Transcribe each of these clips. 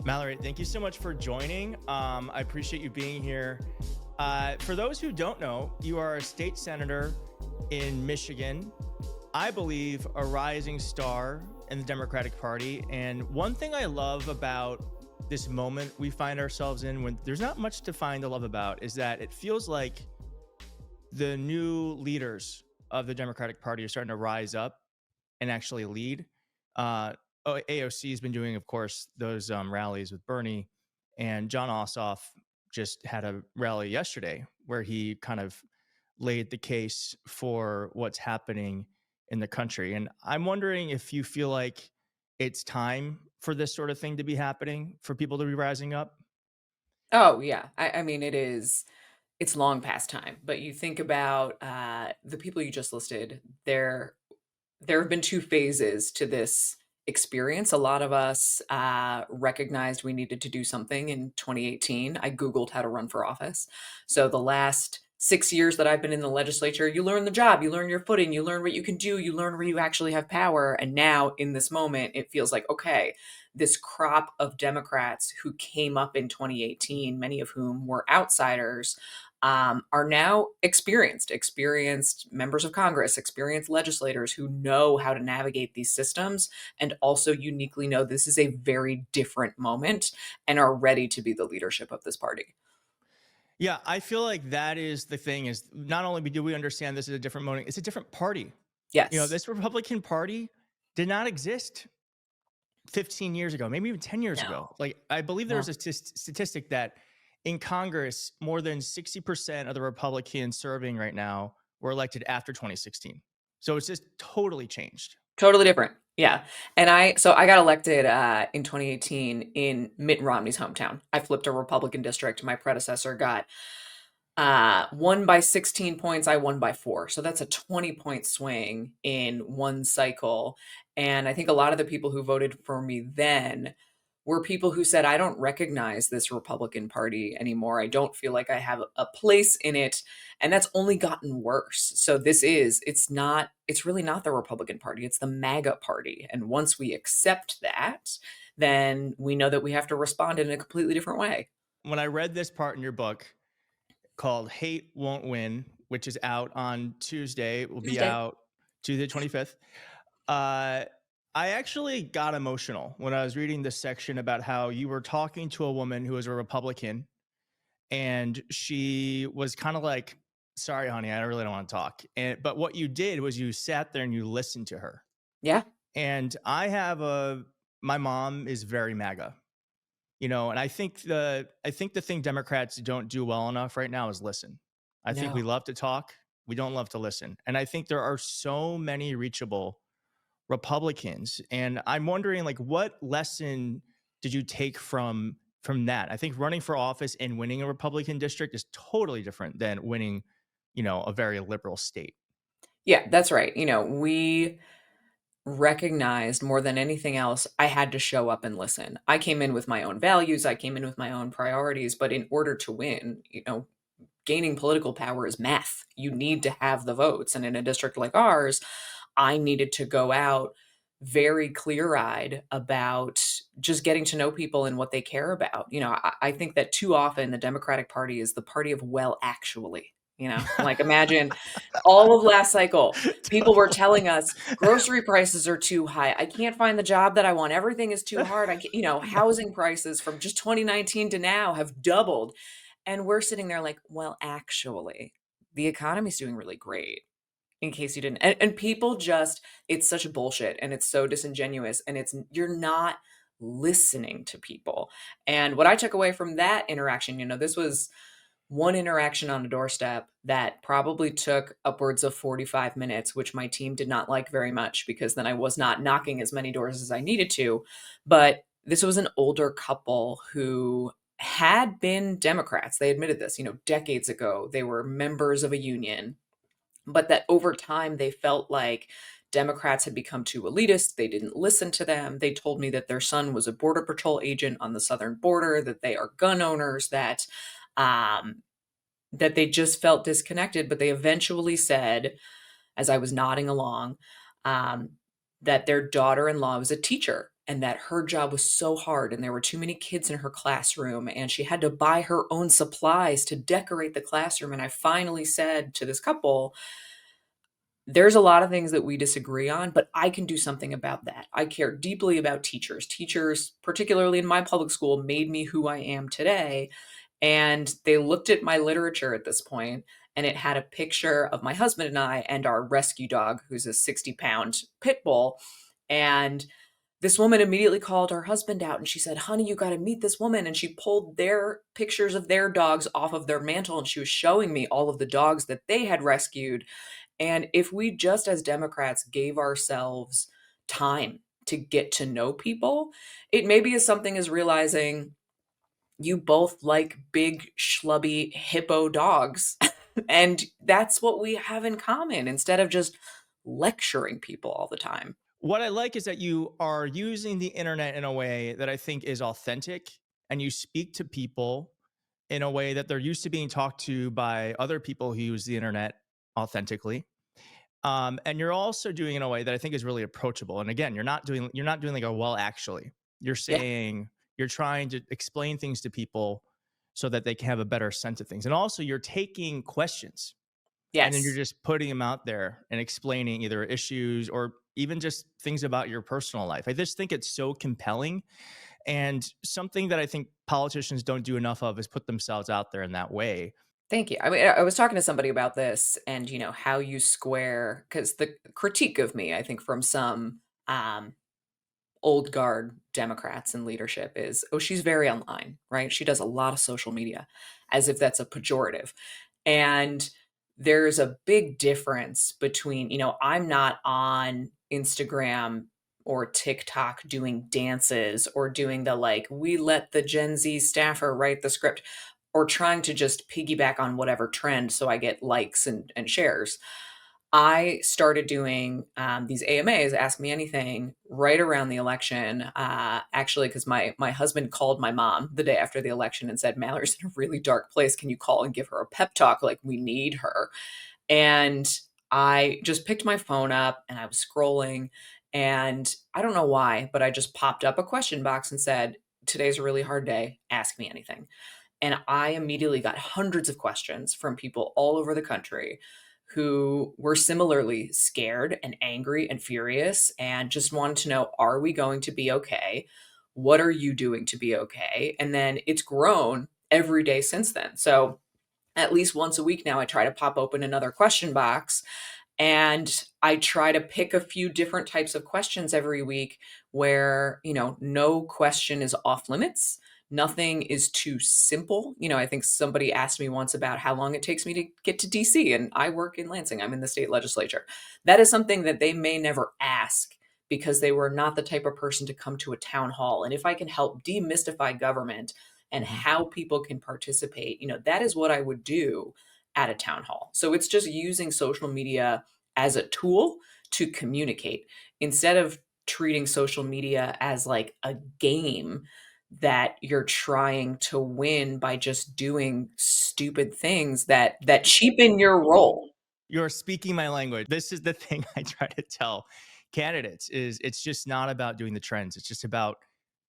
Mallory, thank you so much for joining. I appreciate you being here. For those who don't know, you are a state senator in Michigan, I believe a rising star in the Democratic Party. And one thing I love about this moment we find ourselves in, when there's not much to find to love about, is that it feels like the new leaders of the Democratic Party are starting to rise up and actually lead. AOC has been doing, of course, those rallies with Bernie, and John Ossoff just had a rally yesterday where he kind of laid the case for what's happening in the country. And I'm wondering if you feel like it's time for this sort of thing to be happening, for people to be rising up. Oh, yeah. I mean, it's long past time, but you think about the people you just listed, there have been two phases to this experience. A lot of us recognized we needed to do something in 2018. I Googled how to run for office. So the last 6 years that I've been in the legislature, you learn the job, you learn your footing, you learn what you can do, you learn where you actually have power. And now in this moment, it feels like, okay, this crop of Democrats who came up in 2018, many of whom were outsiders, are now experienced members of Congress, experienced legislators who know how to navigate these systems and also uniquely know this is a very different moment and are ready to be the leadership of this party. Yeah, I feel like that is the thing, is not only do we understand this is a different moment, it's a different party. Yes. This Republican Party did not exist 15 years ago, maybe even 10 years ago. No. Like, I believe there was No. a statistic that in Congress, more than 60% of the Republicans serving right now were elected after 2016. So it's just totally changed. Totally different. Yeah. And I got elected in 2018 in Mitt Romney's hometown. I flipped a Republican district. My predecessor got won by 16 points. I won by 4. So that's a 20-point swing in one cycle. And I think a lot of the people who voted for me then were people who said, I don't recognize this Republican Party anymore. I don't feel like I have a place in it. And that's only gotten worse. So it's really not the Republican Party. It's the MAGA Party. And once we accept that, then we know that we have to respond in a completely different way. When I read this part in your book called Hate Won't Win, which is out on Tuesday, it will be Tuesday. out Tuesday 25th. Uh, I actually got emotional when I was reading this section about how you were talking to a woman who was a Republican, and she was kind of like, "Sorry, honey, I really don't want to talk." But what you did was you sat there and you listened to her. Yeah. And my mom is very MAGA, and I think the thing Democrats don't do well enough right now is listen. I think we No. love to talk, we don't love to listen. And I think there are so many reachable Republicans. And I'm wondering, like, what lesson did you take from that? I think running for office and winning a Republican district is totally different than winning, a very liberal state. Yeah, that's right. We recognized more than anything else, I had to show up and listen. I came in with my own values, I came in with my own priorities, but in order to win, gaining political power is math. You need to have the votes. And in a district like ours, I needed to go out very clear eyed about just getting to know people and what they care about. I think that too often the Democratic Party is the party of, well, actually. Like, imagine all of last cycle, people were Totally. telling us grocery prices are too high. I can't find the job that I want. Everything is too hard. Housing prices from just 2019 to now have doubled. And we're sitting there like, well, actually, the economy's doing really great, in case you didn't. And people just, it's such bullshit and it's so disingenuous and you're not listening to people. And what I took away from that interaction, this was one interaction on a doorstep that probably took upwards of 45 minutes, which my team did not like very much because then I was not knocking as many doors as I needed to. But this was an older couple who had been Democrats. They admitted this, decades ago. They were members of a union, but that over time they felt like Democrats had become too elitist. They didn't listen to them. They told me that their son was a border patrol agent on the southern border, that they are gun owners, um, that they just felt disconnected. But they eventually said, as I was nodding along, um, that their daughter-in-law was a teacher and that her job was so hard and there were too many kids in her classroom and she had to buy her own supplies to decorate the classroom. And I finally said to this couple, there's a lot of things that we disagree on, but I can do something about that. I care deeply about teachers. Teachers, particularly in my public school, made me who I am today. And they looked at my literature at this point, and it had a picture of my husband and I and our rescue dog, who's a 60-pound pit bull. And this woman immediately called her husband out and she said, "Honey, you got to meet this woman." And she pulled their pictures of their dogs off of their mantle and she was showing me all of the dogs that they had rescued. And if we just as Democrats gave ourselves time to get to know people, it maybe is something as realizing you both like big, schlubby hippo dogs. And that's what we have in common instead of just lecturing people all the time. What I like is that you are using the internet in a way that I think is authentic, and you speak to people in a way that they're used to being talked to by other people who use the internet authentically. And you're also doing it in a way that I think is really approachable. And again, you're not doing like a well actually. You're Yeah. saying you're trying to explain things to people so that they can have a better sense of things. And also you're taking questions and then you're Yes. just putting them out there and explaining either issues or even just things about your personal life. I just think it's so compelling, and something that I think politicians don't do enough of is put themselves out there in that way. Thank you. I mean, I was talking to somebody about this and, how you square, because the critique of me, I think, from some um, old guard Democrats in leadership is, oh, she's very online, right? She does a lot of social media, as if that's a pejorative. And there's a big difference between, I'm not on Instagram or TikTok doing dances or doing the like, we let the Gen Z staffer write the script, or trying to just piggyback on whatever trend so I get likes and shares. I started doing these AMAs, Ask Me Anything, right around the election. Actually, because my husband called my mom the day after the election and said, "Mallory's in a really dark place. Can you call and give her a pep talk? Like, we need her." And I just picked my phone up and I was scrolling. And I don't know why, but I just popped up a question box and said, "Today's a really hard day. Ask me anything." And I immediately got hundreds of questions from people all over the country who were similarly scared and angry and furious and just wanted to know, are we going to be okay? What are you doing to be okay? And then it's grown every day since then. So at least once a week now, I try to pop open another question box and I try to pick a few different types of questions every week where, no question is off limits. Nothing is too simple. I think somebody asked me once about how long it takes me to get to DC, and I work in Lansing. I'm in the state legislature. That is something that they may never ask because they were not the type of person to come to a town hall. And if I can help demystify government and Mhm. how people can participate, that is what I would do at a town hall. So it's just using social media as a tool to communicate instead of treating social media as like a game that you're trying to win by just doing stupid things that cheapen your role. You're speaking my language. This is the thing I try to tell candidates is it's just not about doing the trends. It's just about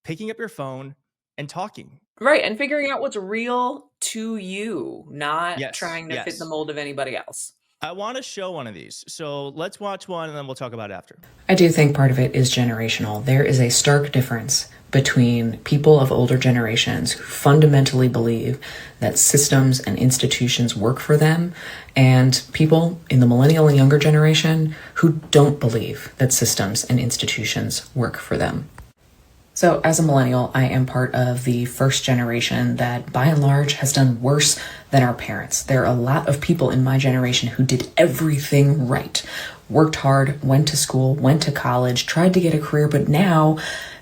picking up your phone and talking. Right, and figuring out what's real to you, not Yes, trying to fit the yes. mold of anybody else. I want to show one of these. So let's watch one and then we'll talk about it after. I do think part of it is generational. There is a stark difference between people of older generations who fundamentally believe that systems and institutions work for them and people in the millennial and younger generation who don't believe that systems and institutions work for them. So, as a millennial, I am part of the first generation that, by and large, has done worse than our parents. There are a lot of people in my generation who did everything right, worked hard, went to school, went to college, tried to get a career, but now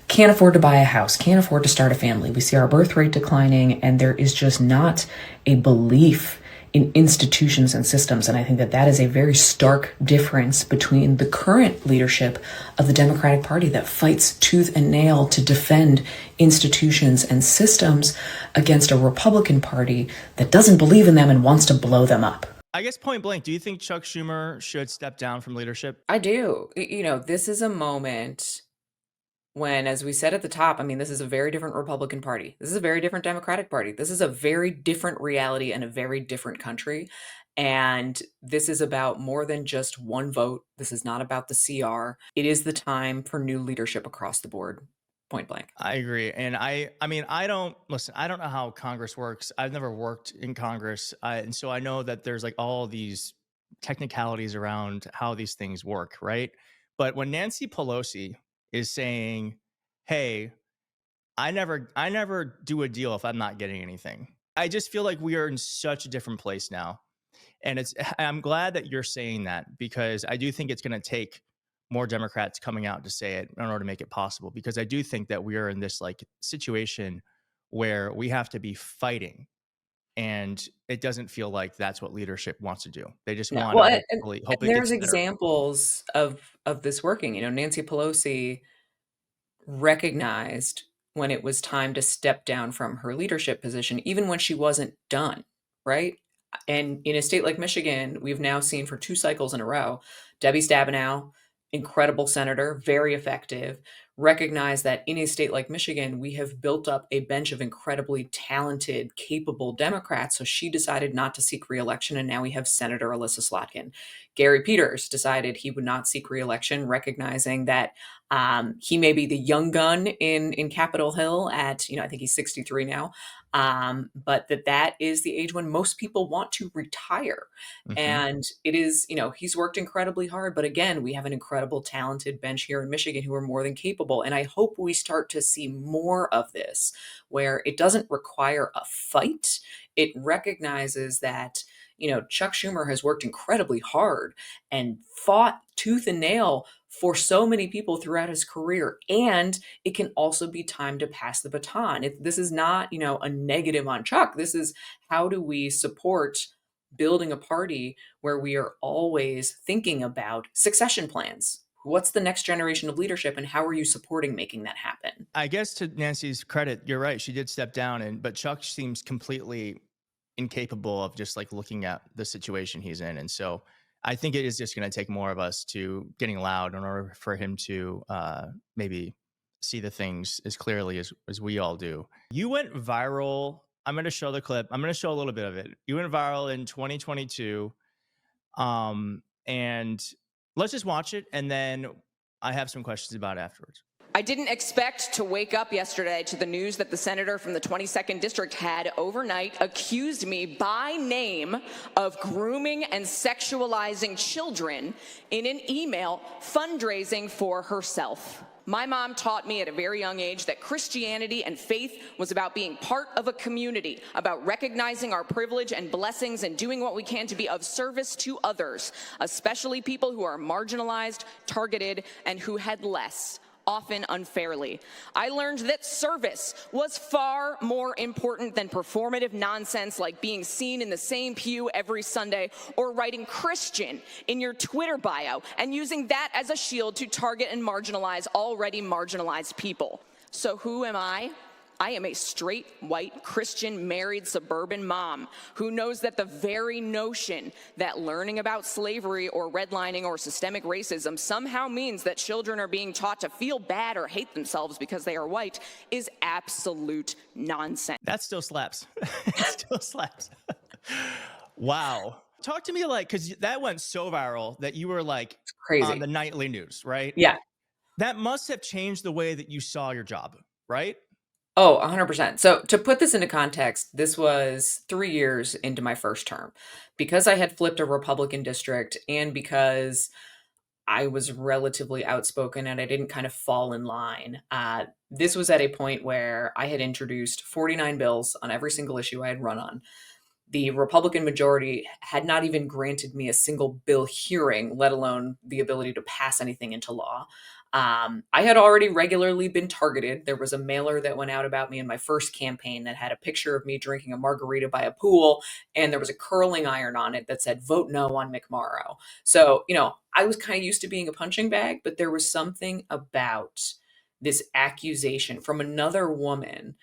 can't afford to buy a house, can't afford to start a family. We see our birth rate declining, and there is just not a belief in institutions and systems. And I think that that is a very stark difference between the current leadership of the Democratic Party that fights tooth and nail to defend institutions and systems against a Republican Party that doesn't believe in them and wants to blow them up. I guess point blank, do you think Chuck Schumer should step down from leadership? I do. This is a moment when, as we said at the top, I mean, this is a very different Republican Party. This is a very different Democratic Party. This is a very different reality and a very different country. And this is about more than just one vote. This is not about the CR. It is the time for new leadership across the board, point blank. I agree. And I mean, I don't listen, I don't know how Congress works. I've never worked in Congress. And so I know that there's like all these technicalities around how these things work, right? But when Nancy Pelosi is saying, "Hey, I never do a deal if I'm not getting anything." I just feel like we are in such a different place now. And I'm glad that you're saying that, because I do think it's going to take more Democrats coming out to say it in order to make it possible, because I do think that we are in this like situation where we have to be fighting, and it doesn't feel like that's what leadership wants to do. They just No, want well, to and hope it there's gets better. examples of this working. Nancy Pelosi recognized when it was time to step down from her leadership position, even when she wasn't done, right? And in a state like Michigan, we've now seen for 2 cycles in a row, Debbie Stabenow, incredible senator, very effective, recognize that in a state like Michigan, we have built up a bench of incredibly talented, capable Democrats. So she decided not to seek reelection, and now we have Senator Alyssa Slotkin. Gary Peters decided he would not seek reelection, recognizing that he may be the young gun in Capitol Hill at, I think he's 63 now, but that is the age when most people want to retire. Hmm. And it is, he's worked incredibly hard. But again, we have an incredible, talented bench here in Michigan who are more than capable. And I hope we start to see more of this, where it doesn't require a fight. It recognizes that, Chuck Schumer has worked incredibly hard and fought tooth and nail for so many people throughout his career. And it can also be time to pass the baton. This is not, a negative on Chuck. This is, how do we support building a party where we are always thinking about succession plans? What's the next generation of leadership, and how are you supporting making that happen? I guess to Nancy's credit, you're right. She did step down, but Chuck seems completely incapable of just like looking at the situation he's in. And so I think it is just going to take more of us to getting loud in order for him to maybe see the things as clearly as we all do. You went viral. I'm going to show the clip. I'm going to show a little bit of it. You went viral in 2022. And let's just watch it, and then I have some questions about it afterwards. I didn't expect to wake up yesterday to the news that the senator from the 22nd district had overnight accused me by name of grooming and sexualizing children in an email fundraising for herself. My mom taught me at a very young age that Christianity and faith was about being part of a community, about recognizing our privilege and blessings and doing what we can to be of service to others, especially people who are marginalized, targeted, and who had less, often unfairly. I learned that service was far more important than performative nonsense like being seen in the same pew every Sunday or writing Christian in your Twitter bio and using that as a shield to target and marginalize already marginalized people. So who am I? I am a straight, white, Christian, married, suburban mom who knows that the very notion that learning about slavery or redlining or systemic racism somehow means that children are being taught to feel bad or hate themselves because they are white is absolute nonsense. That still slaps. It still slaps. Wow. Talk to me because that went so viral that you were like Crazy. on the nightly news, right? Yeah. That must have changed the way that you saw your job, right? Oh, 100%. So to put this into context, this was 3 years into my first term. Because I had flipped a Republican district and because I was relatively outspoken and I didn't kind of fall in line, this was at a point where I had introduced 49 bills on every single issue I had run on. The Republican majority had not even granted me a single bill hearing, let alone the ability to pass anything into law. I had already regularly been targeted. There was a mailer that went out about me in my first campaign that had a picture of me drinking a margarita by a pool, and there was a curling iron on it that said, "Vote no on McMorrow." So, I was kind of used to being a punching bag, but there was something about this accusation from another woman,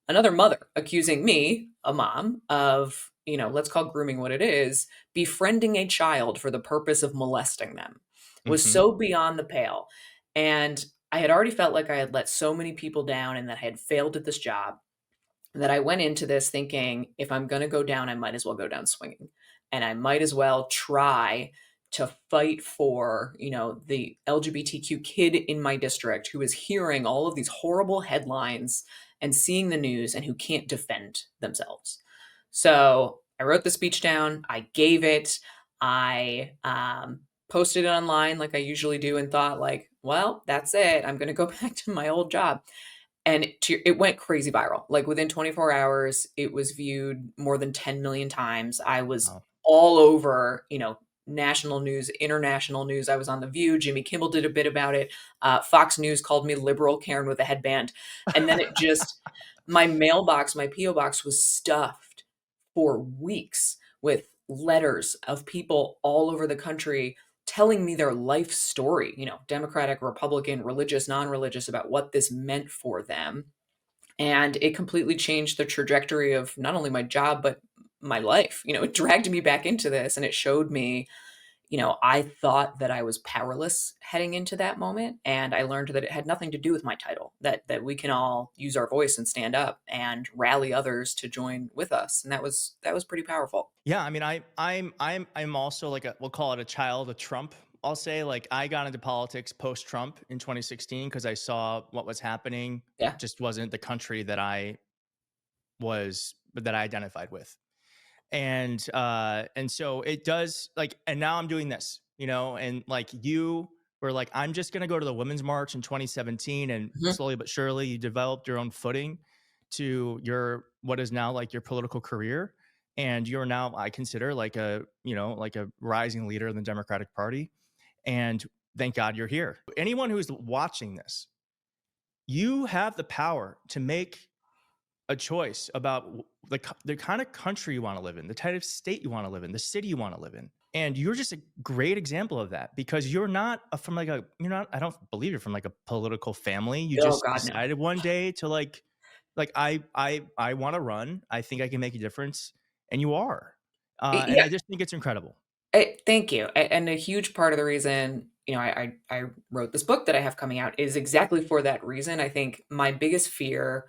another mother, accusing me, a mom, of, let's call grooming what it is, befriending a child for the purpose of molesting them, was Mhm. so beyond the pale. And I had already felt like I had let so many people down and that I had failed at this job that I went into this thinking, if I'm going to go down, I might as well go down swinging. And I might as well try to fight for, the LGBTQ kid in my district who is hearing all of these horrible headlines and seeing the news and who can't defend themselves. So I wrote the speech down, I gave it, I posted it online like I usually do and thought like, well, that's it. I'm going to go back to my old job. And it went crazy viral. Like within 24 hours, it was viewed more than 10 million times. I was Wow. all over, national news, international news. I was on The View. Jimmy Kimmel did a bit about it. Fox News called me liberal Karen with a headband. And then my mailbox, my P.O. box was stuffed for weeks with letters of people all over the country telling me their life story, Democratic, Republican, religious, non-religious, about what this meant for them. And it completely changed the trajectory of not only my job, but my life. It dragged me back into this and it showed me, I thought that I was powerless heading into that moment. And I learned that it had nothing to do with my title, that we can all use our voice and stand up and rally others to join with us. And that was pretty powerful. Yeah, I mean, I'm also like we'll call it a child of Trump. I'll say like I got into politics post Trump in 2016 because I saw what was happening. It Yeah. just wasn't the country that I identified with. And so it does, like, and now I'm doing this, and like you were like, I'm just gonna go to the Women's March in 2017, and Mhm. slowly but surely you developed your own footing to your what is now like your political career. And you're now, I consider, like a rising leader in the Democratic Party. And thank God you're here. Anyone who's watching this, you have the power to make a choice about the kind of country you want to live in, the type of state you want to live in, the city you want to live in. And you're just a great example of that because you're not I don't believe you're from like a political family. You Oh just God, no. decided one day to I want to run. I think I can make a difference. And you are. And Yeah. I just think it's incredible. Thank you. And a huge part of the reason, I wrote this book that I have coming out is exactly for that reason. I think my biggest fear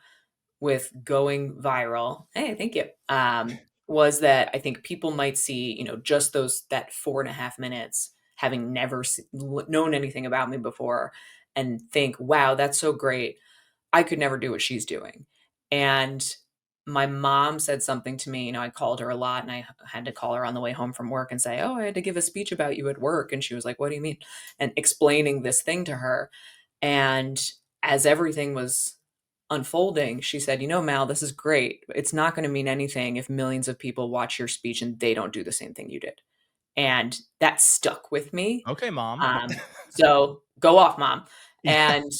with going viral, hey, thank you, was that I think people might see, just that 4.5 minutes, having never known anything about me before, and think, wow, that's so great. I could never do what she's doing. And my mom said something to me, I called her a lot and I had to call her on the way home from work and say, "Oh, I had to give a speech about you at work." And she was like, "What do you mean?" And explaining this thing to her. And as everything was unfolding, she said, Mal, this is great. It's not going to mean anything if millions of people watch your speech and they don't do the same thing you did." And that stuck with me. Okay, mom. So go off, mom. Yeah. And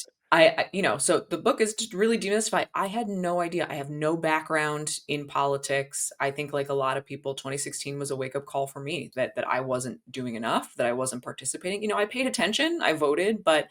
so the book is just really demystified. I had no idea. I have no background in politics. I think like a lot of people, 2016 was a wake up call for me that I wasn't doing enough, that I wasn't participating. I paid attention, I voted, but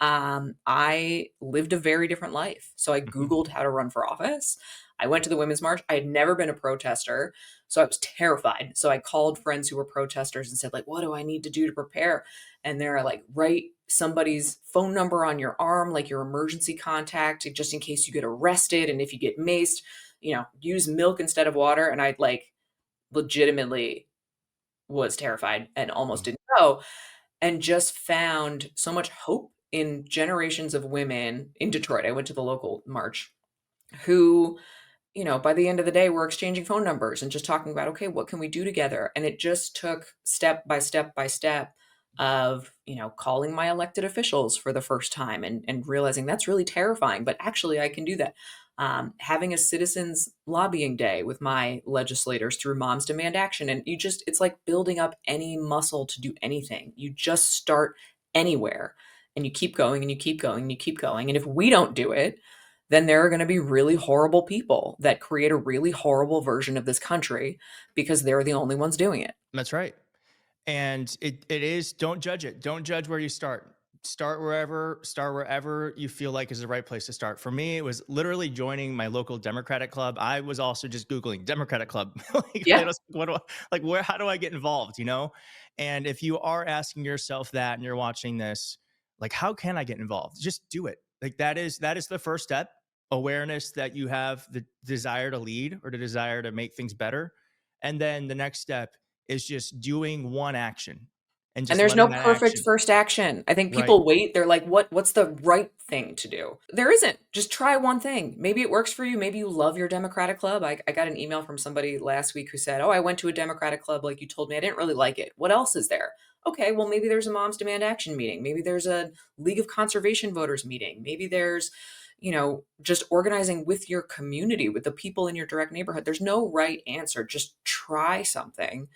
I lived a very different life. So I Mhm. Googled how to run for office. I went to the Women's March. I had never been a protester. So I was terrified. So I called friends who were protesters and said, like, what do I need to do to prepare? And they're like, write somebody's phone number on your arm, like your emergency contact, just in case you get arrested. And if you get maced, use milk instead of water. And I like legitimately was terrified and almost didn't go, and just found so much hope in generations of women in Detroit. I went to the local march who, by the end of the day, we're exchanging phone numbers and just talking about, okay, what can we do together? And it just took step by step by step of, calling my elected officials for the first time and realizing that's really terrifying, but actually I can do that. Having a citizens lobbying day with my legislators through Moms Demand Action. And it's like building up any muscle to do anything. You just start anywhere and you keep going and you keep going and you keep going. And if we don't do it, then there are going to be really horrible people that create a really horrible version of this country because they're the only ones doing it. That's right. And it is, don't judge it. Don't judge where you start. Start wherever you feel like is the right place to start. For me, it was literally joining my local Democratic club. I was also just Googling Democratic club. Yeah. How do I get involved? And if you are asking yourself that and you're watching this, Like, how can I get involved? Just do it. Like that is the first step. Awareness that you have the desire to lead or the desire to make things better. And then the next step is just doing one action and And just there's no letting that perfect action. first action. I think Right. people wait. They're like, what's the right thing to do? There isn't. Just try one thing. Maybe it works for you. Maybe you love your Democratic club. I got an email from somebody last week who said, oh, I went to a Democratic club like you told me. I didn't really like it. What else is there? Okay, well, maybe there's a Moms Demand Action meeting. Maybe there's a League of Conservation Voters meeting. Maybe there's, just organizing with your community, with the people in your direct neighborhood. There's no right answer. Just try something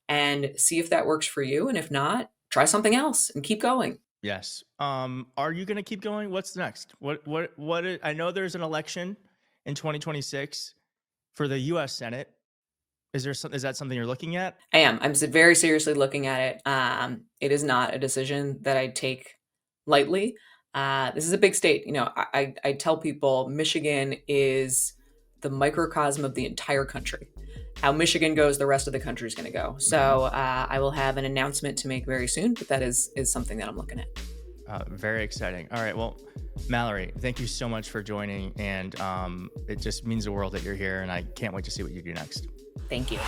and see if that works for you. And if not, try something else and keep going. Yes. Are you going to keep going? What's next? I know there's an election in 2026 for the US Senate. Is that something you're looking at? I am. I'm very seriously looking at it. It is not a decision that I take lightly. This is a big state. I tell people Michigan is the microcosm of the entire country. How Michigan goes, the rest of the country is going to go. So I will have an announcement to make very soon, but that is something that I'm looking at. Very exciting. All right. Well, Mallory, thank you so much for joining. And it just means the world that you're here. And I can't wait to see what you do next. Thank you.